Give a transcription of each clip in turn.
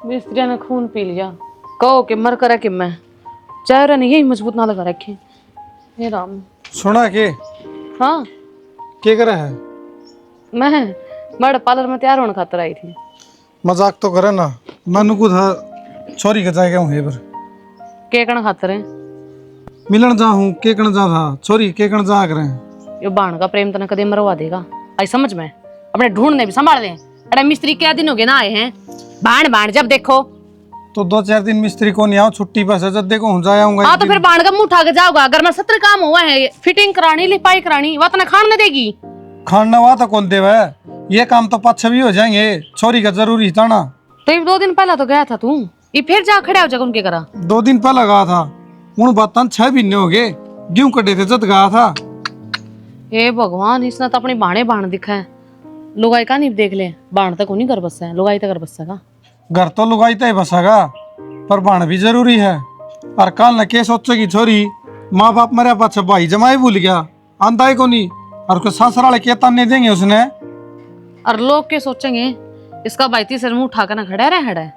मिस्त्री ने खून पी लिया, कहो कि मर कर कि मैं चेहरा नहीं यही मजबूत ना लगा रखे। हे राम। सुना के हाँ क्या करे है? मैं बड़े पार्लर में तैयार होने खातर आई थी। मजाक तो करे ना, मैंने को था छोरी के जाएगा हूँ पर के कण खातर है मिलन जा हूँ के कण जा था छोरी के कण जा करे यो बाण का प्रेम तना कदे मरवा देगा आई समझ में। अपने ढूंढने भी संभाल लें। अरे मिस्त्री क्या दिन हो गए ना आए हैं, बाण बाण जब देखो तो 2-4 दिन मिस्त्री को नहीं आओ छुट्टी पर से जब देखो हूँ जाऊंगा। हाँ तो फिर बाण का मुंह उठा के जाओगा। अगर मैं 70 काम हुआ है, फिटिंग करानी लिपाई करानी वह तना खान न देगी। खाना हुआ तो कौन देवा है, ये काम तो पाछे भी हो जाएंगे, छोरी का जरूरी था ना। तो ये 2 दिन पहला तो गया था तू, ये फिर जा खड़ा हो जाएगा उनके करा। 2 दिन पहले गया था, उन बात 6 महीने हो गए, गेहूं कटे थे जब गया था। हे भगवान, इसने तो अपनी बाणे बाण दिखा है। लुगाई का नहीं देख ले, बाण तक नहीं कर बसा है, लुगाई तक कर बसेगा। घर तो लुगाई तो बसागा पर बाण भी जरूरी है। और कल न के सोचेगी छोरी माँ बाप मरे पाछे भाई जमाई भूल गया आंदा ही को नहीं, और कोई ससुराल के ताने देंगे उसने। और लोग के सोचेंगे इसका भाई तीसरे मुंह उठा कर ना खड़ा रहे है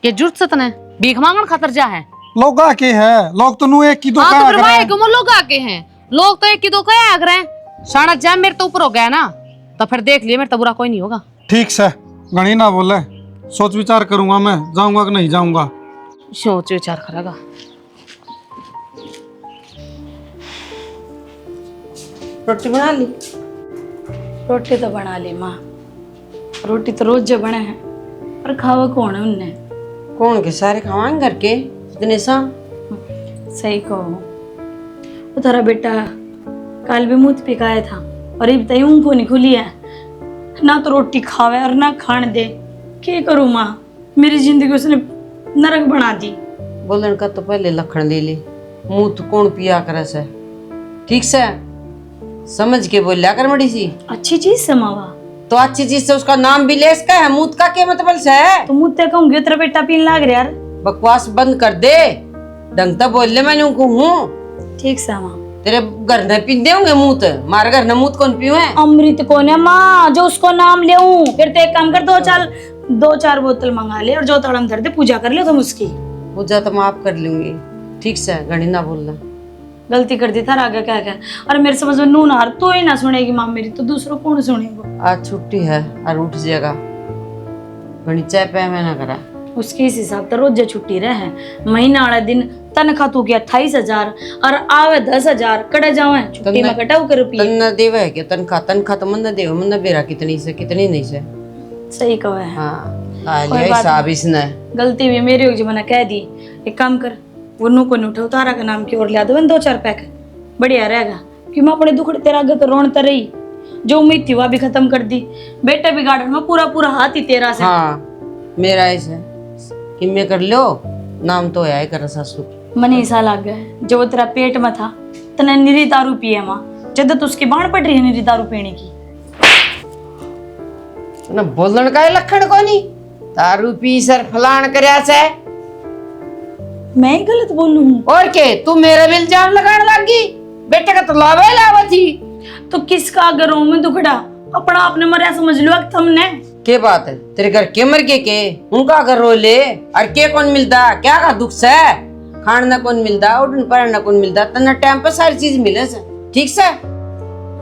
कि जुर्त सतन है भीख मांगन खातर जा है। लोग आके है, लोग तो नु एक की दो हाँ, का तो फिर भाई क्यों लोग आके हैं, लोग तो एक की दो का आग रहे हैं। शाना जैम मेरे तो ऊपर हो गया ना, तो फिर देख लिए मेरे तो बुरा कोई नहीं होगा। ठीक से गणी ना बोले, सोच विचार करूंगा मैं जाऊंगा कि नहीं जाऊंगा। सोच विचार करेगा। रोटी बना ली? रोटी तो बना ली माँ, रोटी तो रोज जो बने हैं, पर खावा कौन है उनने? कौन के सारे खावांगे घर के इतने सा? सही कहो, वो थारा बेटा कल भी मुँह पिकाया था और ये बताइए उनको नहीं खुली है, ना तो रोटी खावे और ना खाने दे। क्या करूँ माँ, मेरी जिंदगी उसने नरक बना दी। बोलन का तो पहले लखन ले ले, मुंह तो कौन पिया करे से, ठीक से समझ के बोलिया कर मड़ी सी। अच्छी चीज समावा तो अच्छी चीज से उसका नाम भी ले इसका है, मुंह का क्या मतलब से है? तो मुँह ते कहूँगी तेरा बेटा पीन लाग रहा यार। बकवास बंद कर दे, ढंग तक बोल ले। मैंने उनको हूँ ठीक से माँ, तेरे घर ने पी देंगे मुँह, मारे घर ने मुँह कौन पीवे? अमृत कौन है माँ जो उसको नाम ले? फिर तो एक काम कर, 2-4 बोतल मंगा ले और जो तड़म धर दे, पूजा कर ले तुम उसकी। पूजा तो माफ कर लूंगी, ठीक से घड़ी ना बोलना। गलती कर दी था आगे क्या क्या। और मेरे समझ में नून हार तो ही ना सुनेगी माँ मेरी, तो दूसरों कौन सुनेगा? आज छुट्टी है और उठ जाएगा, घड़ी चाय पे मैं ना करा। उसके इस हिसाब से रोज छुट्टी रहे, महीना वाला दिन तनखा तू की 28,000 और आवे 10,000 कड़े जावे छुट्टी में कटाऊ कर रुपये। तन्ना देवा है क्या तनखा तो मन देवा, मन बेरा कितनी से कितनी नहीं से। सही कहा है। हाँ हिसाब इसने गलती भी मेरी होगी, मैंने कह दी। एक काम कर, वो नु को नहीं उठाओ, तारा का नाम की ओर लिया दो 2-4 पैक, बढ़िया रहेगा। कि मैं अपने दुखड़े तेरा आगे तो रोन रही, जो उम्मीद थी वह भी खत्म कर दी। बेटा भी गार्डन में पूरा हाथ ही तेरा से। हाँ मेरा ऐसे किम्मे कर लो, नाम तो है कर ससुर। मने ऐसा लग गया है जो तेरा पेट में था तने निरी दारू पिए माँ, जब तो उसकी बाण पड़ रही है निरी दारू पीने की। ना बोलन का लखन को नहीं, दारू पी सर फलान करया से। मैं ही गलत बोलूं? और के तू मेरे भी इल्जाम लगाने लगी? बेटे का तो लावे लावा थी तो किसका अगर रो में दुखड़ा, अपना आपने मरिया समझ लो तुमने। के बात है तेरे घर के मर के उनका घर रो ले, और के कौन मिलता क्या का दुख से? खान ना कौन मिलता, उठन पर ना कौन मिलता, तना टाइम पर सारी चीज मिले से, ठीक से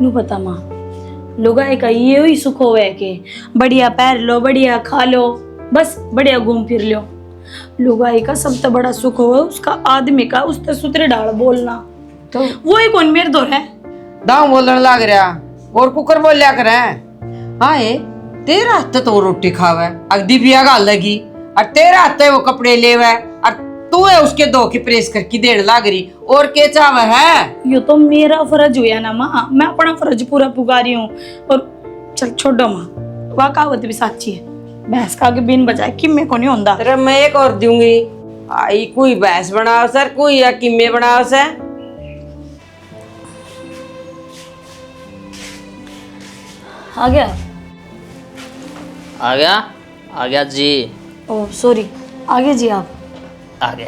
नू पता माँ, लोगा का ये ही सुख होवे के बढ़िया पैर लो, बढ़िया खा लो, बस बढ़िया घूम फिर लो। लुगाई का सबसे बड़ा सुख हो उसका आदमी का उस सुतरे डाल बोलना, तो वो ही कौन मेरे दौर है दाऊ बोलने लग रहा और कुकर बोल लिया करे। हाँ ये तेरा हाथ तो रोटी खावे अगदी भी आगा लगी, और तेरा हाथ वो कपड़े लेवे, और तू है उसके दो की प्रेस करके देने लग रही, और के चाव है? यो तो मेरा फर्ज हुआ ना माँ, मैं अपना फर्ज पूरा पुगा रही हूँ। और चल छोड़ो माँ, वह कहावत भी सच्ची है, भैंस का आगे बिन बजाए किम्मे को नहीं होता। तेरा मैं एक और दूंगी, आई कोई भैंस बनाओ सर, कोई या किम्मे बनाओ सर। आ गया आ गया जी। ओ सॉरी, आगे जी आप आ गया।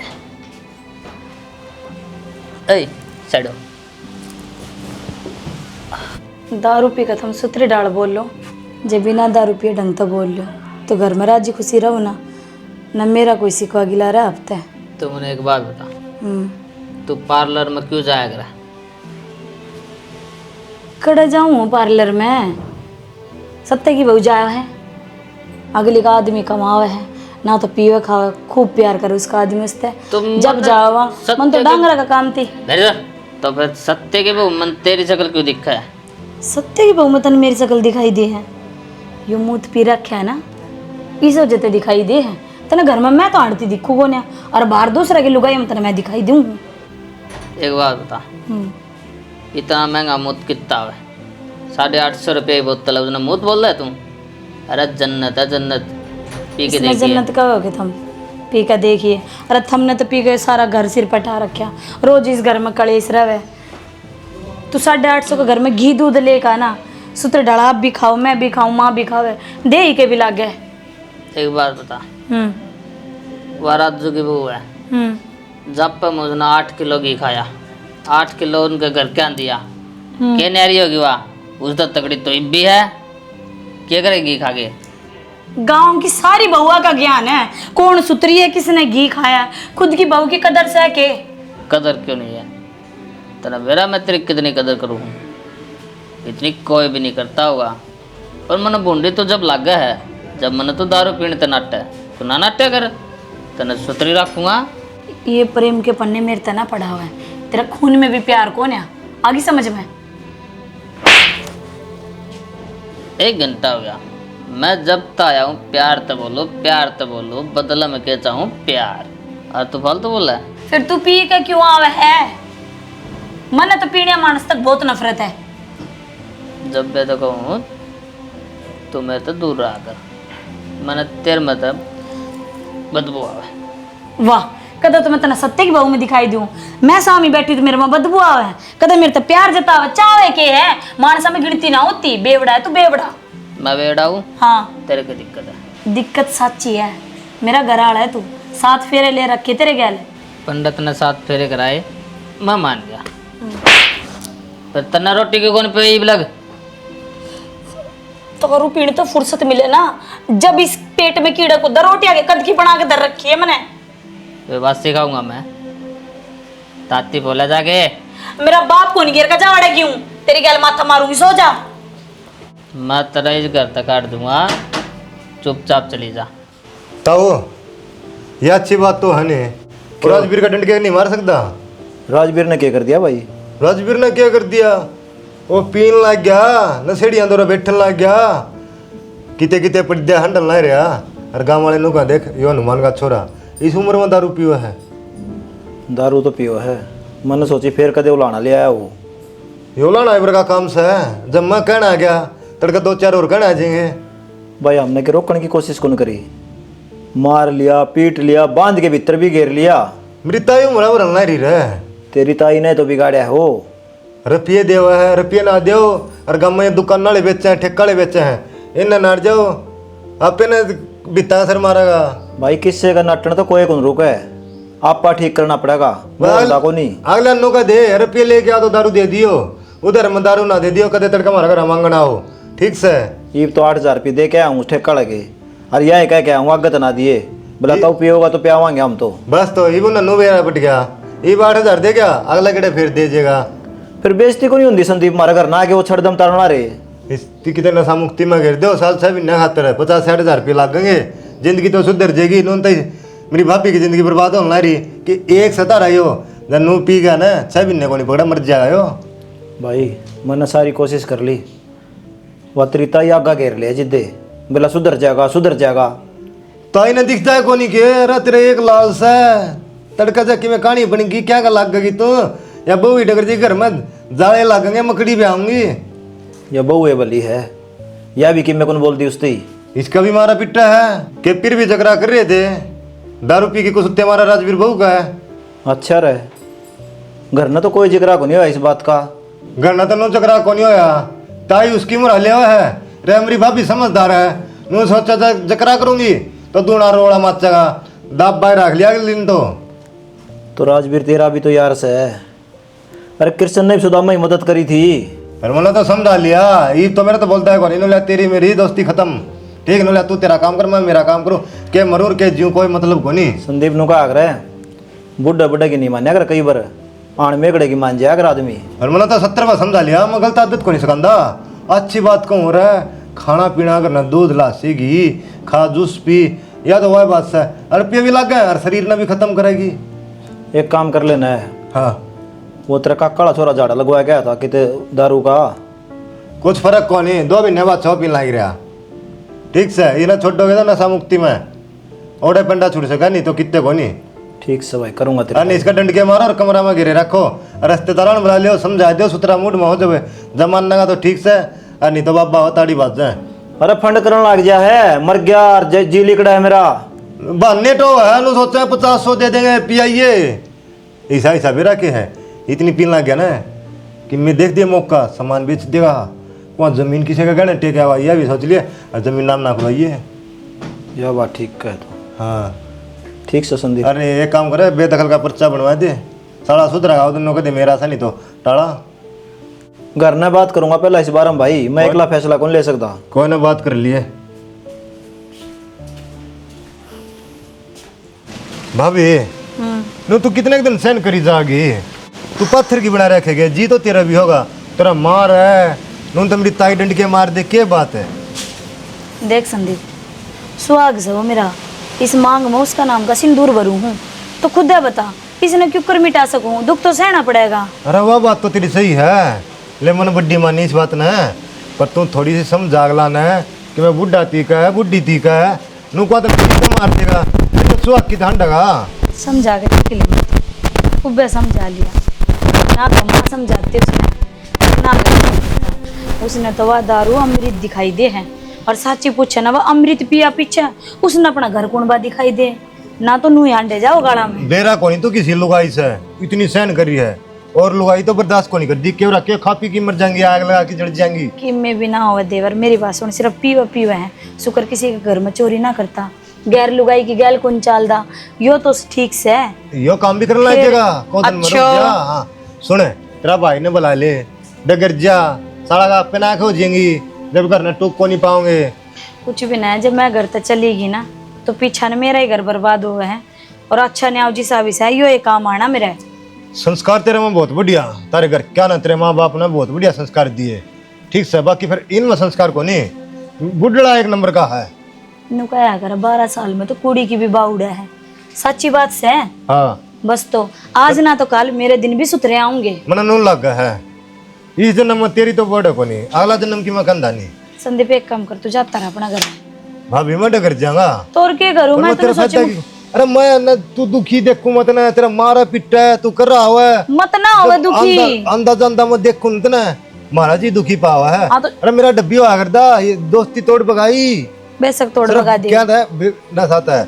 ए चलो, दारू पी का तुम सुतरे डाल बोल लो, जब बिना दारू पिए ढंग तो बोल लो, तो घर में राजी खुशी रहो ना। न मेरा कोई सिखवा गिला रहा हफ्ते। तो मुझे एक बात बता, हम्म, तू पार्लर में क्यों जाया करा? कड़ा जाऊँ पार्लर में? सत्ते की बहू जाया है, अगली का आदमी कमावे है ना, तो पीवे खावे, खूब प्यार करे उसका आदमी उससे। तुम जब जावा मन तो डांगरा का काम थी। नहीं तो फिर सत्य के वो मन तेरी शक्ल क्यों दिखा है? सत्ते की बहू में तन मेरी शकल दिखाई दे है, यो मुँह पी रखा है ना, इस वजह से दिखाई दे है। तना घर में मैं तो आड़ती दिखू को, और बाहर दूसरा की लुगाई में तना मैं दिखाई दूँ। एक बात बता, इतना महंगा मूत कितना है? 850 रुपये की बोतल है, उसने मूत बोल रहा है तू? अरे जन्नत है जन्नत, पी के इसमें देखिए। जन्नत का हो गया तुम पी के देखिए। अरे हमने तो पी के सारा घर सिर पटा रखा, रोज इस घर में कलेश रहे। तू 850 के घर में घी दूध लेकर आना, सूत्र डला भी खाओ, मैं भी खाऊं, माँ भी खावे, दे ही के भी लाग गए। एक बात बता, वो राजू की बहू है, जब पे मुझे 8 किलो घी खाया, 8 किलो उनके घर क्या दिया, क्या नारी होगी वहाँ? उस तो तगड़ी तो भी है, क्या करेगी खा के? गांव की सारी बहुआ का ज्ञान है, कौन सुतरी है, किसने घी खाया, खुद की बहू की कदर से के। कदर क्यों नहीं है तेरा? मेरा मैं तेरी कितनी कदर करूँ? इतनी कोई भी नहीं करता होगा, पर मन बूंदी तो जब लग गया है, जब मन तो दारू पीने ते नाटे, तो ना नाटे कर, तेने सुतरी रखूँगा। ये प्रेम के पन्ने मेरे तना पड़ा हुआ है, तेरा खून में भी प्यार कौन है, आगे समझ में। 1 घंटा हो गया, मैं जब तक आया हूँ प्यार तो बोलो, प्यार तो बोलो, बदला में क्या चाहूँ प्यार, और तू फालतू बोला है। फिर तू पी के क्यों आवे है? मन तो पीने मानस तक बहुत नफरत है। जब मैं तो कहूँ तो मैं तो दूर रहा कर, मैंने तेरे मतलब बदबू आवे। वाह, कदा तो मैं तना सत्य की बहू में दिखाई दूं, मैं सामी बैठी तो मेरे में बदबू आवे, कदा मेरे तो प्यार जतावे, चावे के है, मानसा में गिनती ना होती, बेवड़ा है तू बेवड़ा। मैं बेड़ा हूँ? हाँ, तेरे को दिक्कत है? दिक्कत सच्ची है, मेरा घराड़ा है तू, 7 फेरे ले रखे तेरे गैल। पंडित ने 7 फेरे कराए, मैं मान गया, पर तना रोटी की कौन पे लग? तो रू पीने तो फुर्सत मिले ना, जब इस पेट में कीड़ा को दर रोटी आगे कद की बना के दर रखी है मैंने। वे बात सिखाऊंगा मैं, ताती बोला जाके। मेरा बाप को नहीं गिर का जावड़ा क्यों, तेरी गैल माथा मारूंगी, सो जा। मैं तेरा इस घर तक काट दूंगा, चुपचाप चली जा। ताऊ, ये अच्छी बात तो है नहीं, राजवीर का डंड के नहीं मार सकता। राजवीर ने क्या कर दिया भाई? राजवीर ने क्या कर दिया? वो पीन लग गया, नशेड़ियां दौरा बैठन लग गया, किते किते पड़िया हंडल नहीं रहा। और गाँव वाले लोग देख, यो हनुमान का छोरा इस उम्र में दारू पियो है। दारू तो पियो है, मैंने सोची फिर कदे उलाना ले आया वो। यो लाना इबर का काम से है, जब मैं कहना आ गया तड़का 2-4 और कहना आ जाएंगे। भाई हमने के रोकने की कोशिश कौन करी, मार लिया, पीट लिया, बांध के भीतर भी घेर लिया। मेरी ताई उम्र और नहीं रही रहे। तेरी ताई ने तो बिगाड़ा हो। रुपये देव है, रुपये ना दो, और गाँव में दुकान वाले बेचे हैं, ठेका वाले बेचे हैं, इन्हें नाट जाओ, आपे ने बिता सर मारेगा। भाई किससे का नटन तो कोई कौन रुका है, आपा ठीक करना पड़ेगा, बोलता को नहीं। अगला नो का दे, रुपये लेके आ तो दारू दे दियो, उधर में दारू ना दे दियो, कदे तड़का मारा घर मांगना हो, ठीक से। ये तो 8,000 रुपये दे के आऊँ ठेका लगे, और यह कह के आऊँ आगत ना दिए, बोला तो पियोगा तो पियावांगे हम तो। बस तो ये नन्नू बेरा पट गया, ये 8,000 दे गया, अगला केड़े फिर दे देगा। फिर बेइज्जती को नहीं होती संदीप मारा घर ना, कि वो छड़दम तारना रे। इसकी कितने नशा मुक्ति में गिर दो, साल 6 महीने खातर 50-60 रुपये लगेंगे, जिंदगी तो सुधर जाएगी। नून तो मेरी भाभी की जिंदगी बर्बाद होने रही कि एक सता रही हो, जब नू पी गया ना 6 महीने को नहीं पकड़ा, मर जाएगा। भाई मैंने सारी कोशिश कर ली, वह तरीता ही आगा घेर लिया जिद्दे, बोला सुधर जाएगा सुधर जाएगा। तो इन्हें दिखता है कौन के रा तेरे एक लाल सा तड़का चक्की में कहानी बनेगी, क्या का लग गई तू, या बहू डगर जी घर में जाले लगेंगे, मकड़ी भी आऊंगी। यह बहू है बली है, यह भी कि मैं कौन बोल दी उसती। इसका भी मारा पिट्टा है कि फिर भी झगड़ा कर रहे थे, दारू पी के कुछ उत्ते मारा राजवीर बहू का है। अच्छा रहे, घर में तो कोई जिक्र को नहीं हुआ इस बात का। घर ना तो नो झगड़ा को नहीं होया, ताई उसकी मुरा ले है रे, मेरी भाभी समझदार है, नू सोचा था जकरा करूंगी तो दूना रोड़ा माचेगा, दाब बाहर रख लिया अगले दिन तो राजवीर तेरा भी तो यार से है, अरे कृष्ण ने भी सुदामा ही मदद करी थी। पर मैंने तो समझा लिया, ये तो मेरा तो बोलता है कौन, इन्होंने तेरी मेरी दोस्ती खत्म, ठीक न तू तेरा काम कर मैं मेरा काम करूँ के मरूर के जीव कोई मतलब को नहीं। संदीप नु का आग्रह बुढ़ा बुढ़ा की नहीं मान्या कर कई बार आण मेघड़े की मान जाया कर आदमी। और मैंने तो 70 बार समझा लिया मैं गलत आदत को नहीं सिखांदा। अच्छी बात कहूँ रहा खाना पीना करना दूध लासी घी खा जूस पी या तो वह बात है और पिया भी लग गया और शरीर ने भी खत्म करेगी। एक काम कर लेना है, हाँ वो तेरा का काला छोरा झाड़ा लगवाया गया था किते दारू का। कुछ फर्क को नहीं 2 महीने बाद 6 पीन लग रहा। ठीक से ये ना छोड़ोगे तो नशा मुक्ति में ओडे पंडा छुड़ सका नहीं तो कितने को नहीं। ठीक से भाई करूंगा तेरे अरे इसका डंड के मारो और कमरा में गिरे रखो रिश्तेदार बुला लियो समझा दो सुतरा मूड में हो जावे जमाना का तो ठीक से और नहीं तो बाबा हो ताड़ी बात जाए। अरे फंड करने लग गया है मर गया और जी लिकड़ा है मेरा बहाने तो है नु सोचा 50-100 दे देंगे पियाइए ऐसा ऐसा भी रखे है इतनी पीन लग गया ना कि मैं देख दिया मौका सामान बेच देगा वहाँ जमीन किसी का गहने टेका हुआ यह भी सोच लिया और जमीन नाम ना खुलाइए। यह बात ठीक कह तो। हाँ ठीक से संदीप। अरे एक काम करे बेदखल का पर्चा बनवा दे सारा सुधरा दोनों को दे मेरा सा नहीं तो टाड़ा। घर में बात करूंगा पहला इस बार हम भाई मैं अकेला फैसला कौन ले सकता। कोई ना बात कर लिए भाभी नो तू कितने दिन सहन करी जागी तू पत्थर की बना रखेगे जी तो तेरा भी होगा तेरा मार है नून तो मेरी ताई डंड के मार दे क्या बात है। देख संदीप सुहाग से वो मेरा इस मांग में उसका नाम का सिंदूर भरू हूँ तो खुद है बता इसने क्यों कर मिटा सकूं दुख तो सहना पड़ेगा। अरे वह बात तो तेरी सही है ले मन बड्डी मानी इस बात ने पर तू थोड़ी सी समझ जागला न कि मैं बुढ़ा तीका है बुढ़ी तीका है नू को तो मार देगा सुहाग की धान डगा समझा के के लिए खूब समझा लिया ना तो माँ समझाते उसने ना उसने तो वह दारू अमृत दिखाई दे है और साची पूछे ना वह अमृत पिया पीछे उसने अपना घर कुणबा दिखाई दे ना तो नू आंडे जाओ गाड़ा में बेरा को नहीं तो किसी लुगाई से इतनी सहन करी है और लुगाई तो बर्दाश्त को नहीं कर दी क्यों रखे खा पी की मर जाएंगी आग लगा के जड़ जाएंगी कि मैं भी ना हो देवर मेरी बात सुन सिर्फ पीवा है शुक्र किसी के घर में चोरी ना करता गैर लुगाई की गैल कौन चालदा यो तो ठीक से है यो काम भी करने लगेगा कौन मरो जा। हाँ सुने तेरा भाई ने बुला ले डगर जा साला का पे नाक हो जाएंगी जब घर में टूक को नहीं पाओगे कुछ भी ना है जब मैं घर तक चलेगी ना तो पीछा ने मेरा ही घर बर्बाद हुआ है और अच्छा न्याव जी सा है यो एक काम आना मेरा संस्कार तेरे में बहुत बढ़िया तारे घर क्या ना तेरे माँ बाप ने बहुत बढ़िया संस्कार दिए ठीक से बाकी फिर इनमें संस्कार को नहीं बुढ़ड़ा एक नंबर का है नु क्या कर 12 साल में तो कुड़ी की भी बाउड़ा है सच्ची बात से है। हाँ बस तो आज ना तो कल मेरे दिन भी सुधरे आऊंगे मन नून लग गया है इस जन्म में तेरी तो बड़े को नहीं अगला जन्म की मैं कंधा नहीं। संदीप एक काम कर तू जाता रहा अपना घर भाभी मैं डगर जाऊंगा तो और क्या करूं मैं तो सोचूं अरे मैं न तू दुखी देखू मत ना तेरा मारा पिटा है तू कर रहा हुआ है मत ना होवे दुखी अंदाजा अंदा मत देखू न महाराज जी दुखी पावा है। हाँ तो अरे मेरा डब्बी हुआ करदा ये दोस्ती तोड़ बगाई बेशक तोड़ बगा दे क्या था नशा था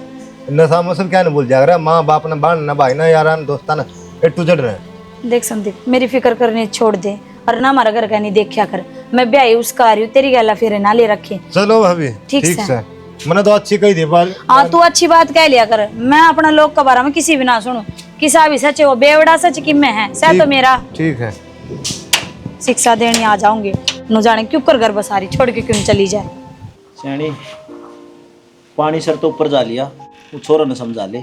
नशा में सब क्या नहीं भूल जाएगा माँ बाप ना बाण ना भाई ना यार दोस्ता ना ए टू जड़ रहे। देख संदीप मेरी फिक्र करने छोड़ दे और ना हमारा घर का नहीं देखा कर मैं ब्याह उसका आ रही हूँ तेरी गला फिर ना ले रखे चलो भाभी ठीक से मैंने तो अच्छी कही थी बाल हाँ तू अच्छी बात कह लिया कर मैं अपना लोग के बारे में किसी भी ना सुनू किसा भी सच है वो बेवड़ा सच कि मैं है सह तो मेरा ठीक है शिक्षा देने आ जाऊंगे न जाने क्यों कर घर बसारी छोड़ के क्यों चली जाए सैनी पानी सर तो ऊपर जा लिया वो छोरा ने समझा ले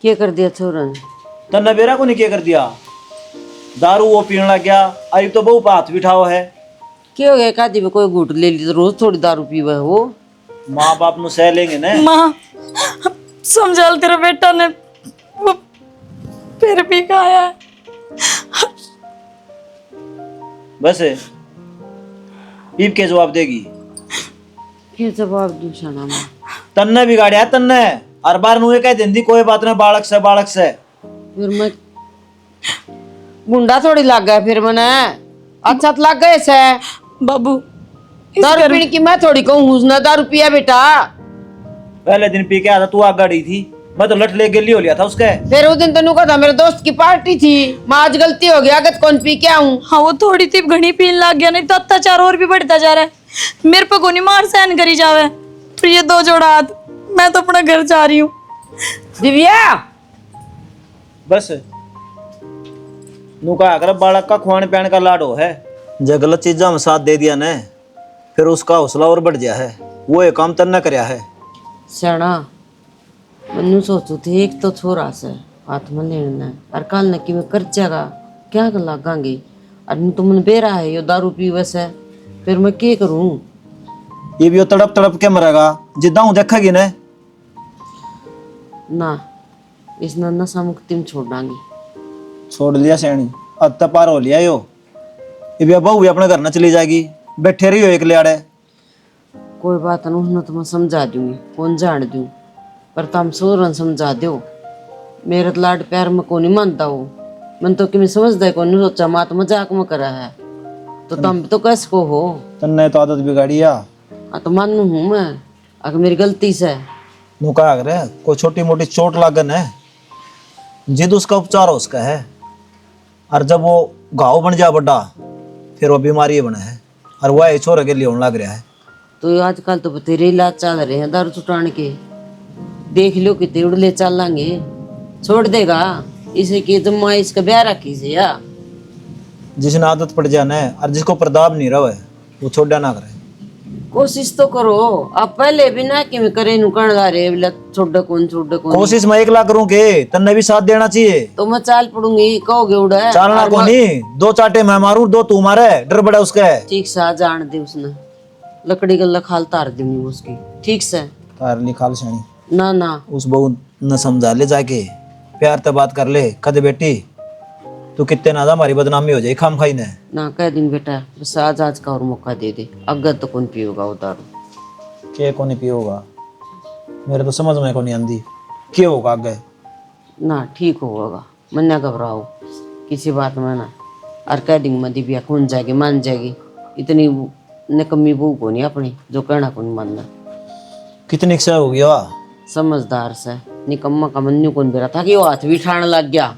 क्या कर दिया छोरा ने तन्ना बेरा को नहीं क्या कर दिया दारू वो पीने लग गया अभी तो बहु हाथ बिठाओ है क्या हो गया कादी में कोई घूट ले ली तो रोज थोड़ी दारू पीवा है वो माँ बाप नु सह लेंगे ना। माँ समझा तेरा बेटा ने वो फिर भी खाया बस ईब के जवाब देगी क्या जवाब दूं शाना मां तन्ने बिगाड़िया है तन्ने हर बार नु ये कह देंदी कोई बात ना बालक से फिर मैं गुंडा थोड़ी लग गया फिर मैंने अच्छा तो लग गए से बाबू दारू पीने की मैं थोड़ी कहूँ उसने दारू पिया बेटा पहले दिन पी के आया था तू आग गाड़ी थी मैं तो लट ले गेली हो लिया था उसके फिर उस दिन तेनू कहा था मेरे दोस्त की पार्टी थी मैं आज गलती हो गया अगत कौन पी के आऊं। हाँ वो थोड़ी सी घनी पीन लग गया नहीं तो अत्याचार और भी बढ़ता जा रहा है मेरे पे कोनी मार सहन करी जावे फिर ये दो जोड़ा हाथ मैं तो अपना घर जा रही हूँ। दिव्या बस नु कहा कर बालक का खुआन पैन का लाडो है जब गलत चीजा में साथ दे दिया न फिर उसका हौसला और बढ़ गया है। वो एक काम तन्ना करया है। स्याणा मनु सोचू थे एक तो छोरा से हाथ में लेना और कल न कि मैं कर जागा क्या कर लगांगी और तुमने बेरा है यो दारू पीवे से फिर मैं क्या करूं। ये भी वो तड़प तड़प के मरेगा जिद्दा हूँ देखेगी ने। ना इस नशा मुक्ति में छोड़ डांगी। छोड़ लिया सैनी, अब तो पार हो लिया यो। ये भी बहू भी अपने घर न चली जाएगी, बैठे रही हो एक लियाड़े। कोई बात नहीं तो मैं समझा दूंगी, कौन जान दूं, पर तुम सोरन समझा दो। मेरा तो लाड प्यार में कौन नहीं मानता हो, मन तो कि मैं समझदा कौन नहीं, सोचा माँ तो मजाक में करा है तो तुम भी तो कैसे को हो। तन्ने तो आदत बिगाड़ी या। हाँ तो मानू हूँ मैं, अगर मेरी गलती से नु कहा करे कोई छोटी मोटी चोट लागन है, जिद उसका उपचार हो उसका है। और जब वो घाव बन जा बड़ा फिर वो बीमारी बना है और वह छोरे के लिए होने लग रहा है। तो आजकल तो बतेरे इलाज चल रहे हैं दारू छुटाने के, देख लो कितने उड़ले चलेंगे, छोड़ देगा इसे की जमा इसका ब्याह रखी से या। जिसने आदत पड़ जाना है और जिसको प्रताप नहीं रहा है वो छोड़ा ना करे। कोशिश तो करो, आप पहले भी ना कि मैं करे नुकड़ ला रहे छोड़ कौन कोशिश मैं 1 लाख करूं के तन्ने भी साथ देना चाहिए। तो मैं चाल पड़ूंगी कहोगे उड़ा चालना को नहीं, 2 चाटे मैं मारूं 2 तू मारे, डर बड़ा उसका है। ठीक से जान दे उसने लकड़ी गल्ला खाल तार दूंगी उसकी ठीक से। तार निकाल सैनी ना ना उस बहू न समझा ले जाके प्यार से बात कर ले, कद बेटी तू कितने ना हमारी बदनामी हो जाए खाम खाई ने। ना कह दिन बेटा बस आज का और मौका दे दे, अगर तो कौन पिएगा वो दारू। के को नहीं पियोगा, मेरे तो समझ में को नहीं आंदी क्या होगा आगे। ना ठीक होगा, मन ना घबराओ किसी बात में ना, और कह दिन मदी बिया कौन जाएगी मान जाएगी, इतनी निकम्मी बहू को नहीं अपनी जो कहना कौन मानना। कितनी क्षय हो गया समझदार से निकम्मा का मन्नू कौन बेरा था कि वो हाथ भी ठाण लग गया।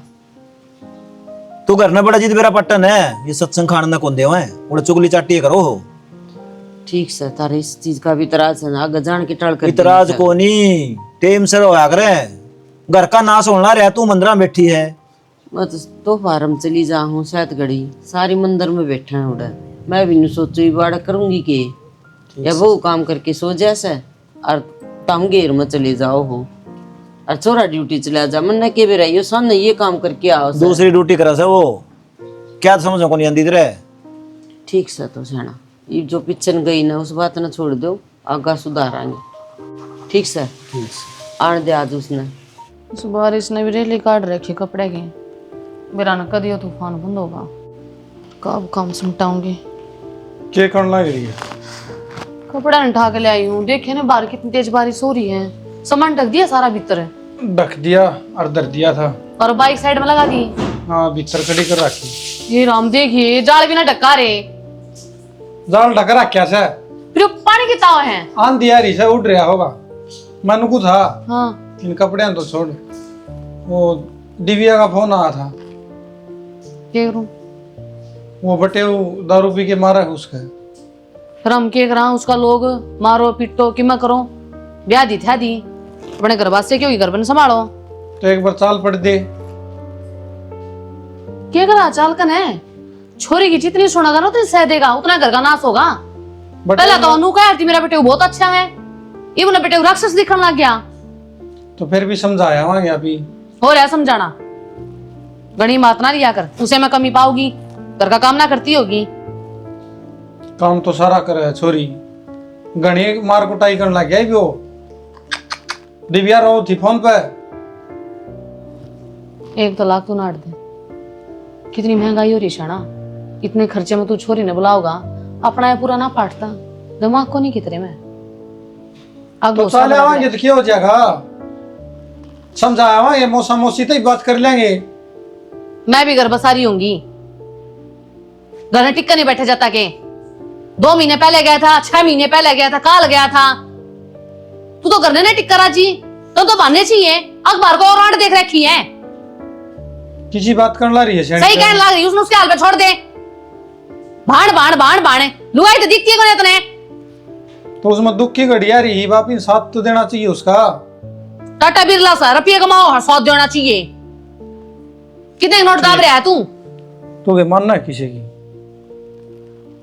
तू घर न बड़ा जिद मेरा पट्टन है, ये सत्संग खान न कौन दे उड़ा चुगली चाटी करो हो। ठीक से तारे इस चीज का भी इतराज है ना, आगे जान के टल कर इतराज को नहीं, टेम से रोया करे, घर का नाश होना रहा तू मंदिर में बैठी है। मैं तो फार्म चली जाऊँ शायद घड़ी सारी मंदिर में बैठा है उड़ा, मैं भी नहीं सोचू बाड़ा करूंगी के या वो काम करके सो जैसे और तुम घेर में चले जाओ हो और छोरा ड्यूटी चला जा, मन के भी रही सन ये काम करके आओ से। दूसरी ड्यूटी करा से वो क्या समझो को नहीं आंदी तेरे। ठीक से तो सेना ये जो पिछन गई ना उस बात ना छोड़ दो, आगा सुधारांगे। ठीक से आने दे आज उसने। उस बारिश ने भी रेली काट रखी कपड़े की, मेरा न कदी हो तूफान बंद होगा, कब काम सिमटाऊंगी। क्या करने लग रही है? कपड़ा नहीं उठा के ले आई हूँ, देखे ना बाहर कितनी तेज बारिश हो रही है, सामान ढक दिया सारा भीतर ढक दिया और धर दिया था। और बाइक साइड में लगा दी। हाँ भीतर खड़ी कर रखी। ये राम देखिए जाल भी ना ढक्का रे, जाल ढक रखा से फिर वो पानी की ताव है। आंधी आ रही से उड़ रहा होगा, मन को था हाँ इन कपड़े तो छोड़। वो दिव्या का फोन आया था, क्या करूं, वो बटे दारू पी के मारा है उसका। फिर हम क्या करा, उसका लोग मारो पीटो कि मैं करो, ब्याह दी था दी अपने घर वास्ते क्यों घर बन संभालो। तो एक बार चाल पड़ दे। क्या करा चाल कन है, छोरी की जितनी सुनेगा ना तो सह देगा उतना घर का नाश होगा। पहले तो अनु कहा थी मेरा बेटे बहुत अच्छा है, ये बोला बेटे राक्षस दिखने लग गया। तो फिर भी समझाया वहां अभी हो रहा है समझाना, गणी बात ना लिया कर, उसे मैं कमी पाऊंगी, घर का काम ना करती होगी। काम तो सारा करे छोरी, घनी मार कुटाई करने लग गया भी वो। दिव्या रो थी फोन पे। 1 लाख तो नाट दे, कितनी महंगाई हो रही शाना, इतने खर्चे में तू छोरी ने बुलाओगा, अपना ये पूरा ना पाटता, दिमाग को नहीं कितने में तो चले आवांगे तो क्या हो जाएगा, समझाया ये मौसा मौसी तो बात कर लेंगे। मैं भी घर बसारी होंगी, घर में टिक्का नहीं बैठे जाता के 2 महीने पहले गया था, 6 महीने पहले गया था, काल गया था, तू तो करने ने टिक्का राजी तो बनने चाहिए। अखबार को और आड़ देख रखी है, किसी बात करने ला रही है सही कहने लग रही, उसने उसके हाल पे छोड़ दे। भाड़ भाड़ भाड़ भाड़े लुगाई तो दिखती है कोने इतने, तो उसमें दुख की घड़ी आ रही, वापिस साथ तो देना चाहिए उसका। टाटा बिरला सा रुपये कमाओ 100 देना चाहिए, कितने नोट दाब रहा है तू। तो मानना है किसी की,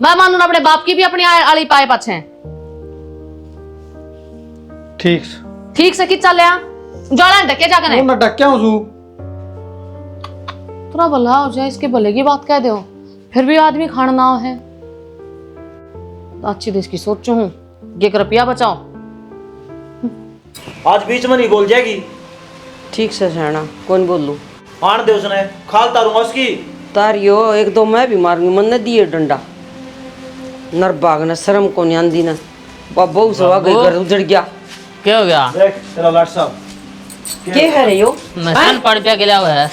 मैं मानू अपने बाप की भी अपनी आली पाए पाछे। ठीक ठीक से खिंचा लिया जाड़ा ढके जाकर वो न डक्या हूँ सू थोड़ा भला हो जाए, इसके भले की बात कह दो, फिर भी आदमी खाना ना हो है। तो अच्छी देश की सोचो हूँ, ये रुपया बचाओ। आज बीच में नहीं बोल जाएगी। ठीक से सहना कौन बोलूं आन दे उसने खाल तारूंगा उसकी। तारियो एक दो मैं भी मारूंगी, मन ने दिए डंडा नरबाग ने शर्म को नहीं आंदी ना बहु सवा गई घर उजड़ गया। क्या हो गया? देख तेरा लाट साहब क्या है रे यो मसान पड़ पे गिला हुआ है।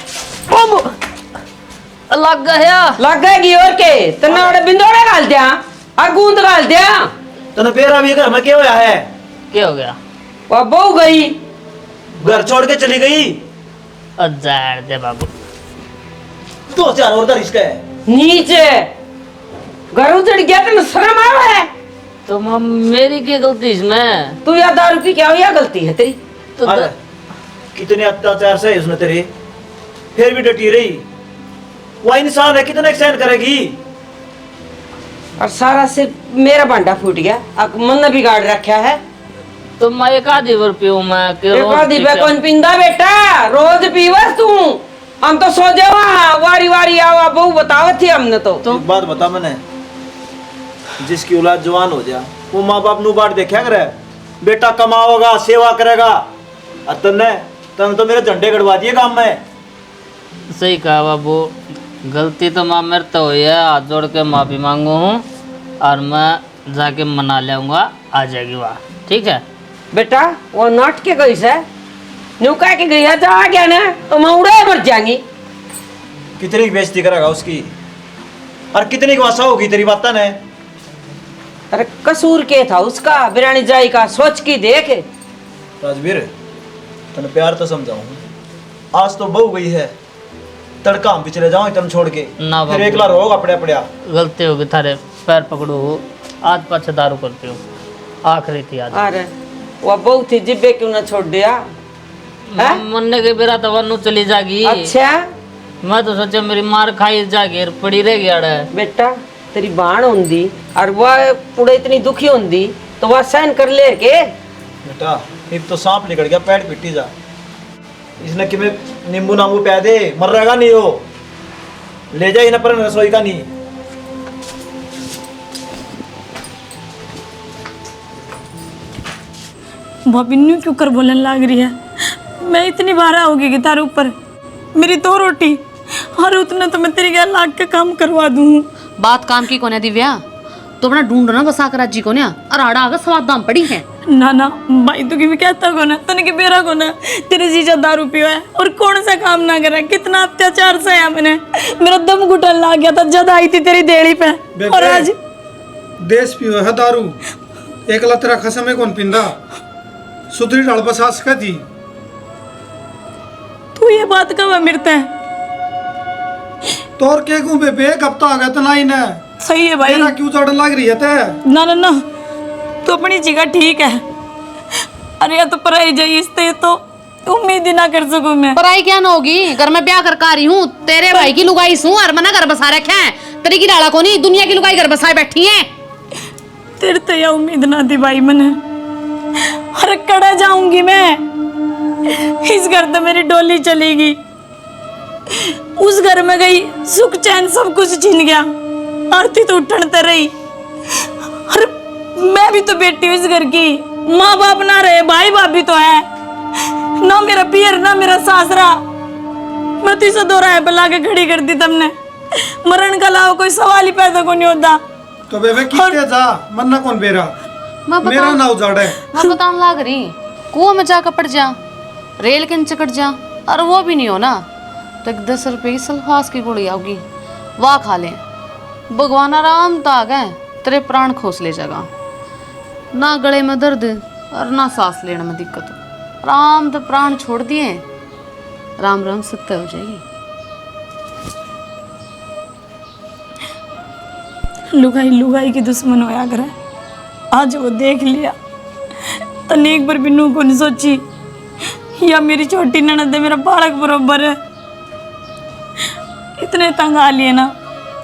लग गया लग गएगी और के तना बड़े बिंदोड़े गाल दिया और गूंद गाल दिया। तने पेरा भी घर में क्या होया है? क्या हो गया? वह बहु गई घर छोड़ के चली गई। अजार दे बाबू 2000 और रिश्क है। नीचे घर उजड़ गया तेन शर्म आवा है? तो मेरी क्या गलती इसमें? तू या दारू पी क्या हो या गलती है तेरी? तो अरे कितने अत्याचार से उसने तेरे, फिर भी डटी रही। वह इंसान है, कितना सहन करेगी? और सारा सिर मेरा भांडा फूट गया, अब मन ने बिगाड़ रखा है। तो मैं एक आधी बार पीऊं मैं कि एक रोज आधी पी पे क्या? कौन पिंदा बेटा, रोज पीवस तू। हम तो सो जावा वारी वारी आवा बहु बतावत थी हमने तो। एक बात बता मैंने, जिसकी औलाद जवान हो जा वो माँ बाप नु बाट देखा करे, बेटा कमाओगा सेवा करेगा। और तन्ने तो मेरे झंडे गड़वा दिए काम में। सही कहा बाबू, गलती तो माँ मेरे तो हुई है, हाथ जोड़ के माफी मांगू हूँ और मैं जाके मना लेऊंगा, आ जाएगी वहाँ। ठीक है बेटा वो नाट के गई से न्यू कह के गई है, जा आ गया ना तो मैं उड़े मर जाएंगी। कितनी की बेइज्जती करेगा उसकी, और कितनी की वसा होगी तेरी बात ने। अरे कसूर के था उसका, बिरानी जाई का सोच की देख। राजवीर तने प्यार तो समझाऊं, आज तो बहू गई है, तड़का हम भी चले जाओ तुम छोड़ के ना फिर बाबू। एकला रहोगा पड़े पड़िया। गलती होगी थारे पैर पकड़ू हो, आज पाछे दारू करती हूँ, आखिरी थी आज। अरे वो बहुत ही जिब्बे क्यों ना छोड़ दिया है? मरने के बेरा तो वनु चली जागी। अच्छा मैं तो सोचा मेरी मार खाई जागी पड़ी रह गया है। बेटा तेरी बाण होंदी और वह पूरे इतनी दुखी होंदी तो वह सहन कर ले के। बेटा अब तो सांप निकल गया, पैर पिटी जा। इसने कि मैं नींबू नांबू पै दे, मर रहेगा नहीं हो, ले जा इन्हें पर रसोई का नहीं। भाभी क्यों कर बोलने लग रही है? मैं इतनी बार आओगी कि तारे ऊपर मेरी 2 रोटी और उतना तो मैं तेरी क्या लाख का काम करवा दूँ। बात काम की कोने दिव्या, तो अपना ढूंढो ना बसा कर राजी को ना, और आड़ा आगे स्वाद दाम पड़ी है ना ना भाई तू भी कहता को ना, तने की बेरा को ना, तेरे जीजा दारू पियो है और कौन सा काम ना करे, कितना अत्याचार सहा मैंने, मेरा दम घुटन लग गया था जब आई थी तेरी देड़ी पे। और आज देश पियो है दारू, एकला तेरा खसम है कौन पिंदा, सुधरी डाल बसास का थी। तू ये बात कब मिलता है? तोर के गु बे एक हफ्ता आ गया तो नहीं ना, सही है भाई। तेरा क्यों चढ़ लग रही है ते? ना ना ना तू अपनी जगह ठीक है। अरे या तो पराई जाइए इससे तो उम्मीद ही ना कर सकूं मैं। पराई क्या ना होगी, घर में ब्याह कर आ रही हूँ, तेरे भाई की लुगाई सू और मना घर बसा रखा है, तेरी की डाला को नहीं, दुनिया की लुगाई घर बसाए बैठी है। तेरे तो यह उम्मीद ना थी भाई मैंने। अरे कड़ा जाऊंगी मैं, इस घर तो मेरी डोली चलेगी, उस घर में गई सुख चैन सब कुछ छीन गया, आरती तो उठनते रही। अरे मैं भी तो बेटी हूँ इस घर की, माँ बाप ना रहे, भाई भाभी तो है ना, मेरा पियर ना मेरा सासरा। मैं तो इसे 2 राय बुला के खड़ी कर दी तुमने, मरण का अलावा कोई सवाल ही पैदा को नहीं होता। तो बेबे कितने जा मन्ना कौन बेरा, मेरा ना उजाड़े। मैं बताने लाग रही, कुआं में जाकर पड़ जा, रेल के नीचे कट जा, और वो भी नहीं हो ना तो 10 रुपए की सल्फास की गोली आओगी, वाह खा ले, भगवान आराम ताग है, तेरे प्राण खोस ले जाएगा, ना गले में दर्द और ना सांस लेने में दिक्कत हो, आराम तो प्राण छोड़ दिए, राम राम सत्य हो जाएगी। लुगाई लुगाई की दुश्मन होया करे, आज वो देख लिया तने एक बार भी नू को नहीं सोची, या मेरी छोटी ननद है मेरा बालक बरोबर है, इतने तंग आ लिए ना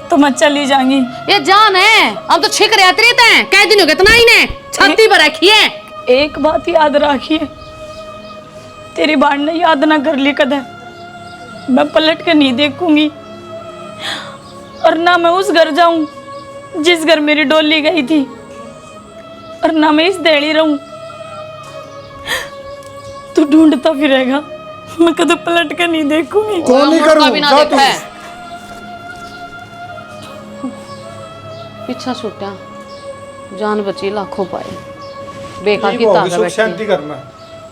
तो मैं चली जाऊंगी। ये जान है, हम तो छिक रहे तेरे ते कई दिन हो गए तना ही ने छाती पर रखी है। एक बात याद रखिए, तेरी बाण ने याद ना कर ली कदे, मैं पलट के नहीं देखूंगी और ना मैं उस घर जाऊं जिस घर मेरी डोली गई थी, और ना मैं इस देड़ी रहूं। तू ढूंढता फिरेगा, मैं कदे पलट के नहीं देखूंगी। कौन नहीं मुड़का करूं भी ना जा देखा तू। है। पीछा छूटा, जान बची लाखों पाए, बेकार ये की वो ताकत सुख बैठी शांति करना।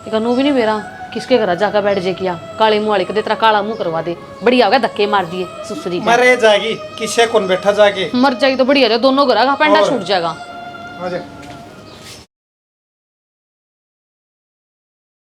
इकनू भी नहीं मेरा किसके घर जाकर बैठ जे किया, काली मुँह वाली कदे तेरा काला मुंह करवा दे, बढ़िया होगा धक्के मार दिए सुसरी का। मरे जाएगी किसे कौन बैठा जाके। मर जाएगी तो बढ़िया, दोनों घर का पेंडा और? छूट जाएगा। आ जा